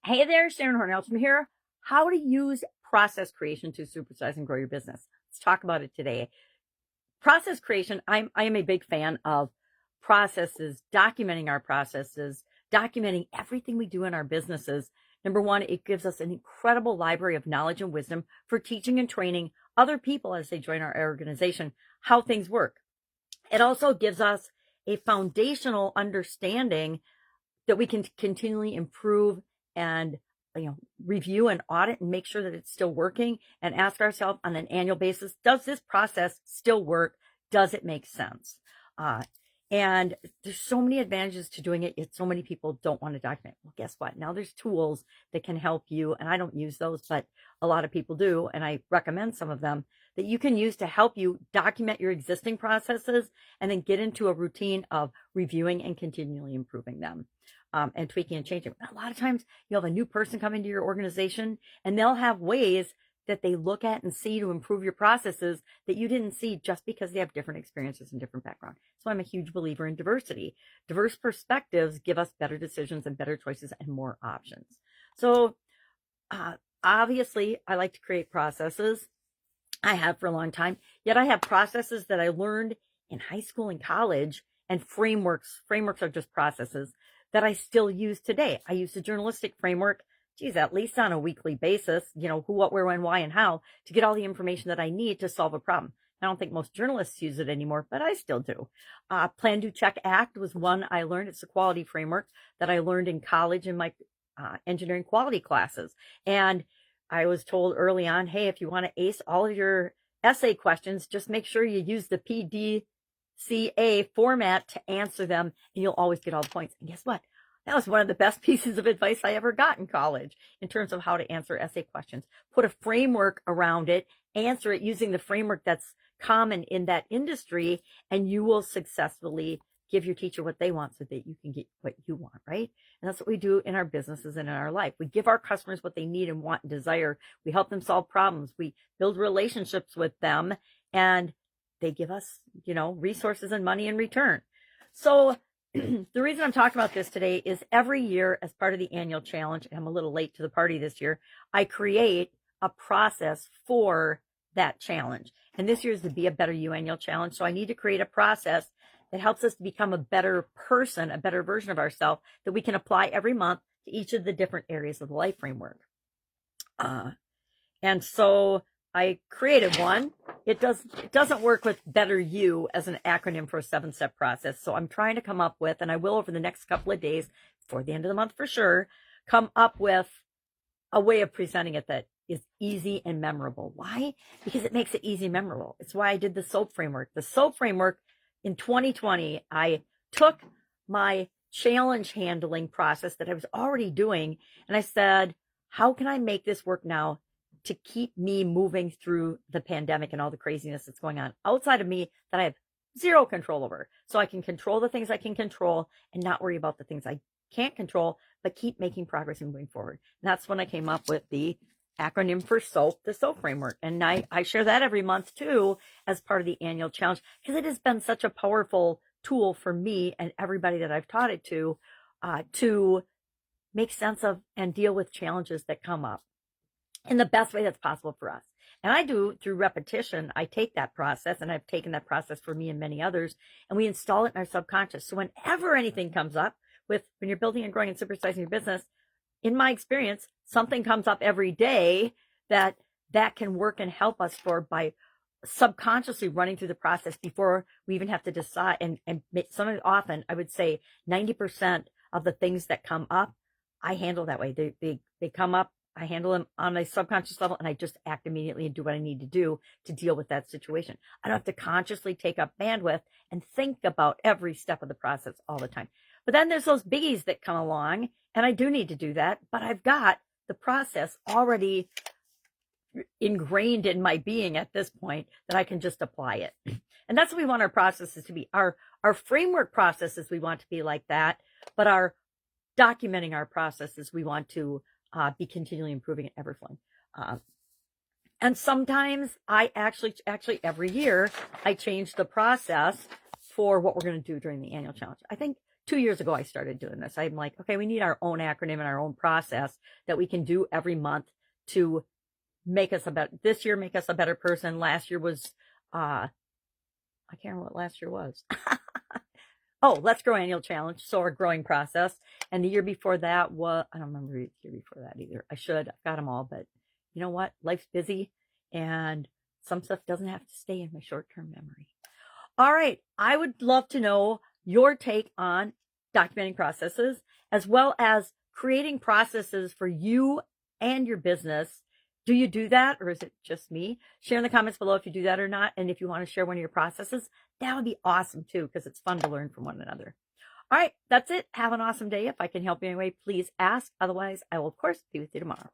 Hey there, Sharon Horne-Ellstrom here. How to use process creation to supersize and grow your business. Let's talk about it today. Process creation, I am a big fan of processes, documenting our processes, documenting everything we do in our businesses. Number one, it gives us an incredible library of knowledge and wisdom for teaching and training other people as they join our organization how things work. It also gives us a foundational understanding that we can continually improve and review and audit and make sure that it's still working, and ask ourselves on an annual basis, does this process still work? Does it make sense? And there's so many advantages to doing it, yet so many people don't want to document. Well, guess what? Now there's tools that can help you, and I don't use those, but a lot of people do, and I recommend some of them that you can use to help you document your existing processes and then get into a routine of reviewing and continually improving them. And tweaking and changing. A lot of times you have a new person come into your organization and they'll have ways that they look at and see to improve your processes that you didn't see just because they have different experiences and different background. So I'm a huge believer in diversity. Diverse perspectives give us better decisions and better choices and more options. So obviously I like to create processes. I have for a long time, yet I have processes that I learned in high school and college, and frameworks. Frameworks are just processes that I still use today. I use the journalistic framework, at least on a weekly basis, who, what, where, when, why, and how, to get all the information that I need to solve a problem. I don't think most journalists use it anymore, but I still do. Plan, Do, Check, Act was one I learned. It's a quality framework that I learned in college in my engineering quality classes. And I was told early on, hey, if you want to ace all of your essay questions, just make sure you use the PDCA format to answer them, and you'll always get all the points. And guess what? That was one of the best pieces of advice I ever got in college in terms of how to answer essay questions. Put a framework around it, answer it using the framework that's common in that industry, and you will successfully give your teacher what they want so that you can get what you want, right? And that's what we do in our businesses and in our life. We give our customers what they need and want and desire. We help them solve problems. We build relationships with them, and they give us, resources and money in return. So the reason I'm talking about this today is every year, as part of the annual challenge, and I'm a little late to the party this year, I create a process for that challenge. And this year is the Be a Better You annual challenge. So I need to create a process that helps us to become a better person, a better version of ourselves that we can apply every month to each of the different areas of the life framework. And so I created one. It doesn't work with Better You as an acronym for a 7-step process. So I'm trying to come up with, and I will over the next couple of days, before the end of the month for sure, come up with a way of presenting it that is easy and memorable. Why? Because it makes it easy and memorable. It's why I did the SOAP framework. The SOAP framework in 2020, I took my challenge handling process that I was already doing, and I said, how can I make this work now to keep me moving through the pandemic and all the craziness that's going on outside of me that I have zero control over? So I can control the things I can control and not worry about the things I can't control, but keep making progress and moving forward. And that's when I came up with the acronym for SOAP, the SOAP framework. And I share that every month too, as part of the annual challenge, because it has been such a powerful tool for me and everybody that I've taught it to make sense of and deal with challenges that come up in the best way that's possible for us. And I do through repetition. I take that process, and I've taken that process for me and many others, and we install it in our subconscious. So whenever anything comes up when you're building and growing and supersizing your business, in my experience, something comes up every day that can work and help us by subconsciously running through the process before we even have to decide. And often, I would say 90% of the things that come up, I handle that way. They come up, I handle them on a subconscious level, and I just act immediately and do what I need to do to deal with that situation. I don't have to consciously take up bandwidth and think about every step of the process all the time. But then there's those biggies that come along, and I do need to do that, but I've got the process already ingrained in my being at this point that I can just apply it. And that's what we want our processes to be. Our framework processes, we want to be like that, but our documenting our processes, we want to be continually improving and ever flowing. And sometimes I actually every year I change the process for what we're going to do during the annual challenge. I think 2 years ago, I started doing this. I'm like, okay, we need our own acronym and our own process that we can do every month to make us this year, make us a better person. Last year was, I can't remember what last year was. Oh, Let's Grow Annual Challenge. So our growing process. And the year before that was, I don't remember the year before that either. I should, I've got them all, but you know what? Life's busy and some stuff doesn't have to stay in my short-term memory. All right. I would love to know your take on documenting processes as well as creating processes for you and your business. Do you do that, or is it just me? Share in the comments below if you do that or not. And if you want to share one of your processes, that would be awesome too, because it's fun to learn from one another. All right, that's it. Have an awesome day. If I can help you in any way, please ask. Otherwise, I will, of course, be with you tomorrow.